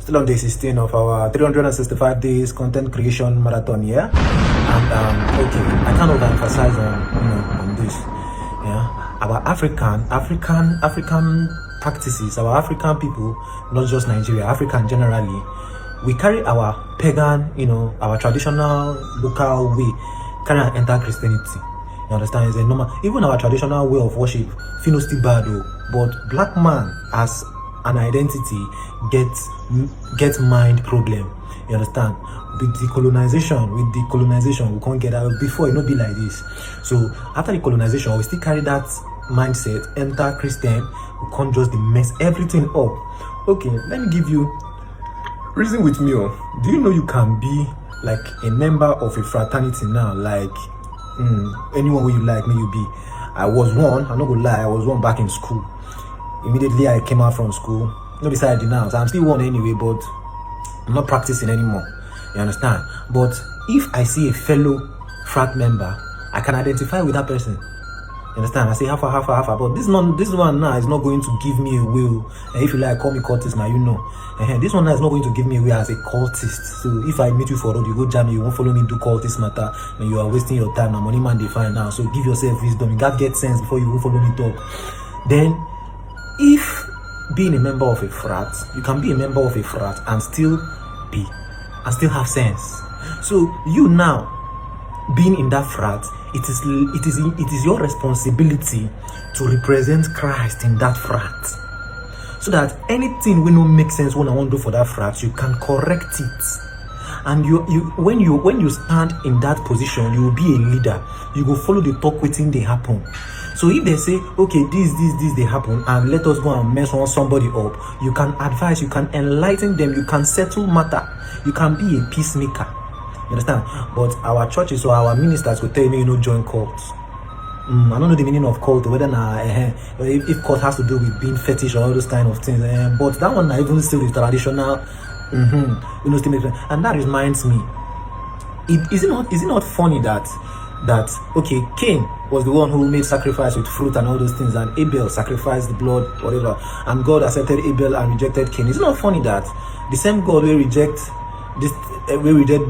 Still on day 16 of our 365 days content creation marathon, yeah. And okay, I can't overemphasize on this, yeah. Our African practices, our African people, not just Nigeria, African generally, we carry our pagan, our traditional local way, carry and enter Christianity. You understand? It's a normal, even our traditional way of worship, feel still bad though. But black man as an identity gets mind problem. You understand? With the colonization, we can't get out. Before it not be like this. So after the colonization, we still carry that mindset, enter Christian, we can't just mess everything up. Okay, let me give you reason with me. Do you know you can be like a member of a fraternity now? Like anyone who you like, may you be. I was one, I'm not gonna lie, I was one back in school. Immediately I came out from school. No, besides now, so I'm still one anyway, but I'm not practicing anymore. You understand? But if I see a fellow frat member, I can identify with that person. You understand? I say half. But this one now is not going to give me a will. And if you like, call me cultist now, you know. This one now is not going to give me a will as a cultist. So if I meet you for road, you go jam me, you won't follow me do cultist matter, and you are wasting your time. Now money man define now. So give yourself wisdom. You got to get sense before you go follow me talk. Then, if being a member of a frat, you can be a member of a frat and still have sense. So you now being in that frat, it is your responsibility to represent Christ in that frat, so that anything will not make sense when I want to do for that frat, you can correct it. And when you stand in that position, you will be a leader. You will follow the talk waiting they happen. So if they say, okay, this they happen, and let us go and mess on somebody up, you can advise, you can enlighten them, you can settle matter, you can be a peacemaker. You understand? But our churches or our ministers will tell you, join cults. I don't know the meaning of cult, whether if cult has to do with being fetish or all those kind of things. But that one, I even still is traditional. And that reminds me, is it not funny that okay, Cain was the one who made sacrifice with fruit and all those things, and Abel sacrificed the blood, whatever, and God accepted Abel and rejected Cain. Is it not funny that the same God will reject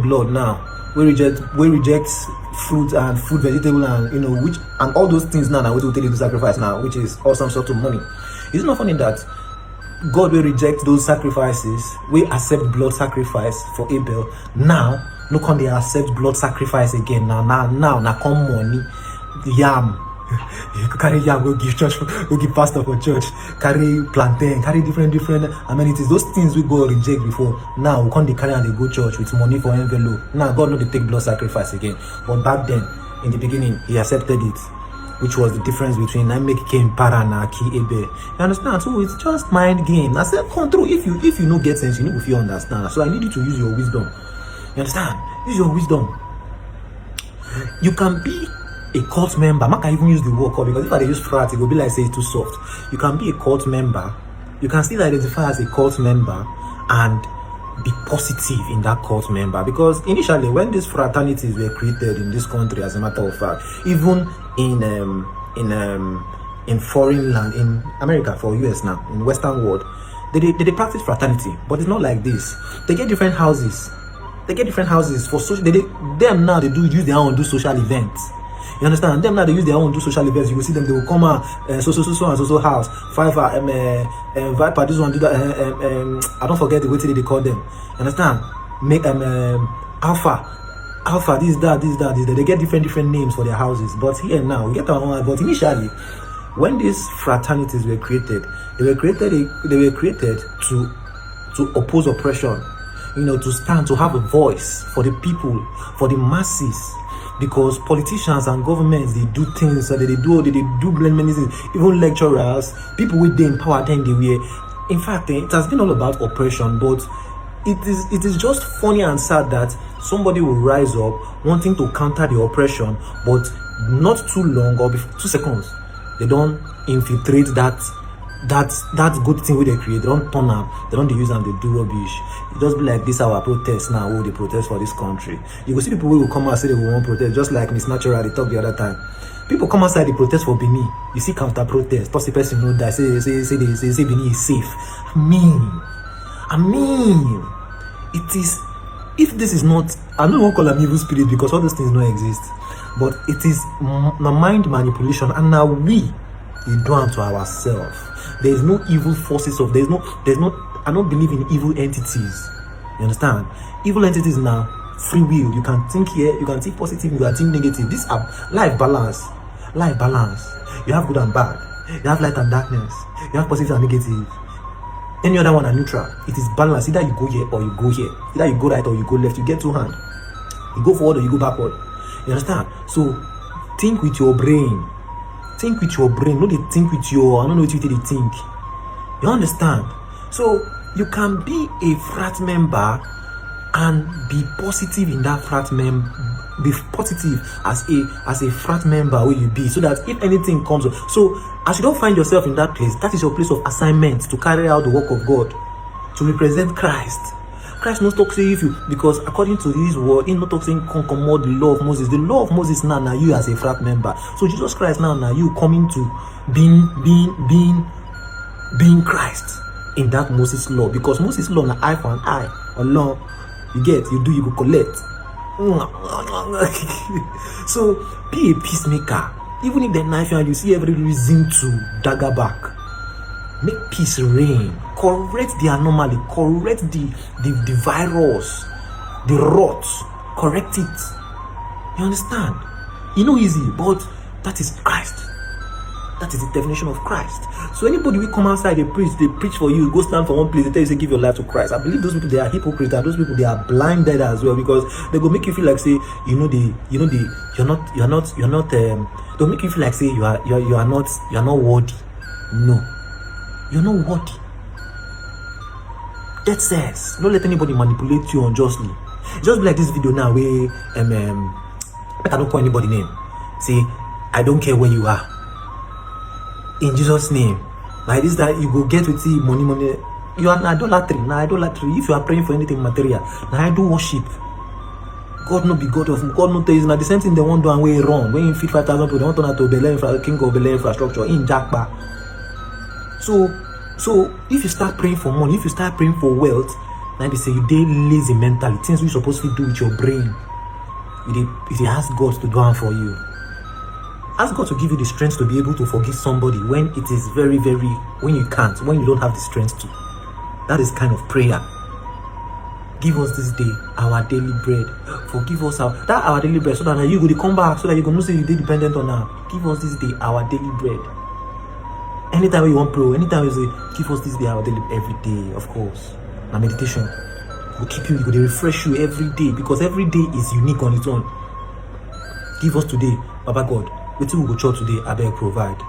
blood now, we reject fruit and food, vegetable, and which and all those things now we will take into sacrifice now, which is awesome sort of money. Is it not funny that God will reject those sacrifices, we accept blood sacrifice for Abel? Now no can they accept blood sacrifice again. Now come money, yam. You carry yam, go give church, go give pastor for church, carry plantain, carry different amenities. Those things we go reject before. Now we can't carry and they go church with money for envelope. Now God not they take blood sacrifice again. But back then, in the beginning, he accepted it, which was the difference between I make Cain para na ki Abel. You understand? So it's just mind game. I said control. If you no get sense, you need to understand. So I need you to use your wisdom. You understand? Use your wisdom. You can be a cult member. I can even use the word cult, because if I use frat, it will be like say it's too soft. You can be a cult member. You can still identify as a cult member and be positive in that cult member. Because initially, when these fraternities were created in this country, as a matter of fact, even in foreign land, in America, for US now, in Western world, they practice fraternity, but it's not like this. They get different houses. For social. Them now they use their own do social events. You understand? Them now they use their own do social events. You will see them. They will come out so house 5 Viper. This one do that. I don't forget the way they call them. You understand? Make Alpha. This that. They get different names for their houses. But here now we get our own. But initially, when these fraternities were created, they were created to oppose oppression. To stand, to have a voice for the people, for the masses, because politicians and governments, they do things, they do many things, even lecturers, people with the empower them they were. In fact, it has been all about oppression, but it is just funny and sad that somebody will rise up wanting to counter the oppression, but not too long or 2 seconds, they don't infiltrate that good thing they create. They don't turn up, they don't use them, they do rubbish. It just be like this our protest now, they protest for this country. You will see people who will come out and say they will want protest, just like Miss Natural they talked the other time. People come outside, they protest for Benin. You see counter protest, toss the person know that say Benin is safe. I mean, it is, if this is not, I don't want to call them evil spirit because all those things don't exist, but it is mind manipulation, and now we do unto ourselves. There is no evil forces of, there's no, I don't believe in evil entities. You understand? Evil entities now, free will. You can think here, you can think positive, you can think negative. These are life balance. Life balance. You have good and bad. You have light and darkness. You have positive and negative. Any other one are neutral. It is balance. Either you go here or you go here. Either you go right or you go left. You get two hands. You go forward or you go backward. You understand? So think with your brain. Think with your brain. Not think with your, I don't know what you think. You understand? So you can be a frat member and be positive in that frat member. Be positive as a frat member where you be, so that if anything comes up, so as you don't find yourself in that place, that is your place of assignment to carry out the work of God, to represent Christ. Christ not talk say if you, because according to his word, he not talk saying commode the law of Moses. The law of Moses now you as a frat member. So Jesus Christ now you coming to being Christ in that Moses law, because Moses law na eye for an eye, or law you get, you do, you go collect. So be a peacemaker. Even if they're knife and you see every reason to dagger back, make peace reign. Correct the anomaly, correct the virus, the rot, correct it. You understand? You know, easy, but that is Christ. That is the definition of Christ. So anybody will come outside, they preach for you, go stand for one place, they tell you, say, give your life to Christ. I believe those people, they are hypocrites, and those people, they are blinded as well, because they go make you feel like, say, they'll make you feel like, say, you are not worthy. No, you're not worthy. That says, don't let anybody manipulate you unjustly. Just be like this video now where I don't call anybody name. Say, I don't care where you are. In Jesus' name, like this, that you go get with the money. You are idolatry. Now idolatry. If you are praying for anything material, now I do worship. God no be God of God no tell you. Now the same thing they want to do and way wrong. When you feed 5,000 people, they want to turn to Bel King of Bel infrastructure in Jackpa. So if you start praying for money, if you start praying for wealth, now they say you dey lazy mentally. Things we supposed to do with your brain, you ask God to do it for you. Ask God to give you the strength to be able to forgive somebody when it is very, very, when you can't, when you don't have the strength to. That is kind of prayer. Give us this day our daily bread. Forgive us our daily bread, so that you go come back, so that you can know say you dey dependent on now. Give us this day our daily bread. Anytime you want pray, anytime you say, give us this day our daily, every day, of course. Now meditation will keep you, it will refresh you every day, because every day is unique on its own. Give us today, Baba God. Wetin we go chop today, I beg provide.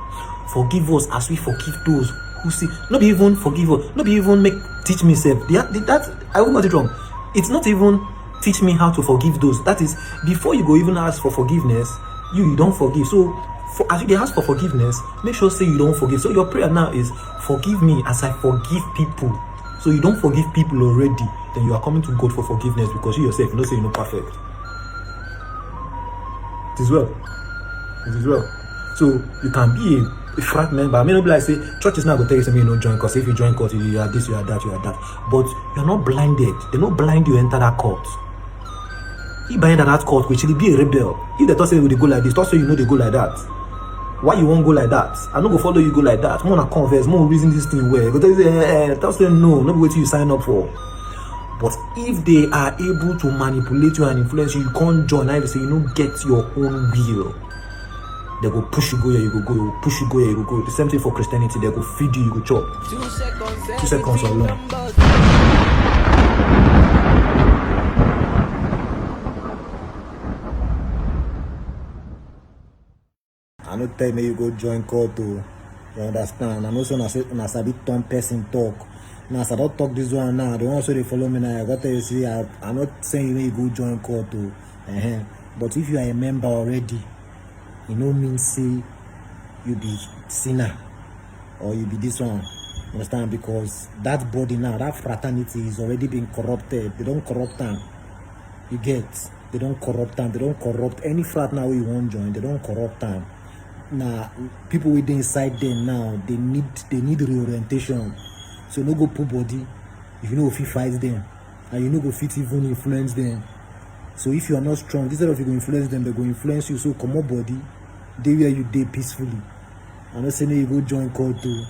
Forgive us as we forgive those who see. Not even forgive us, not even teach me self. That I won't get it wrong. It's not even teach me how to forgive those. That is, before you go even ask for forgiveness, you don't forgive. So as you ask for forgiveness, make sure say you don't forgive. So your prayer now is, forgive me as I forgive people. So you don't forgive people already, then you are coming to God for forgiveness, because you yourself, you know say you're not perfect. It is well. It is well. So you can be a frat member. I mean, not be like say church is not going to tell you something you don't join, because if you join court, you are this, you are that, you are that. But you're not blinded. They don't blind you enter that court. If by enter that court, which will be a rebel. If they thought say they go like this, thought say you know they go like that. Why you won't go like that? I don't go follow you go like that. More na converse, more reason this thing well. But they say, thought say no, not what you sign up for. But if they are able to manipulate you and influence you, you can't join. I say you don't get your own will. They go push you go here, you go go. They go push you go here, you go go. The same thing for Christianity. They go feed you, you go chop. 2 seconds alone. I don't tell me you go join court to. You understand? I'm also not a bit dumb person talk. Now, as I don't talk this one now, the one also they follow me now. I got to see. I'm not saying you go join court to. But if you are a member already, you know means say you be sinner or you be this one. Understand? Because that body now, that fraternity is already being corrupted. They don't corrupt them. You get? They don't corrupt them. They don't corrupt any frat now you won't join. They don't corrupt them. Now people within inside them now, they need reorientation. So no go put body if you know if you fight them, and you know go fit even influence them. So if you are not strong, instead of you go influence them, they go influence you. So come on body, they where you day peacefully. I'm not saying you go join call to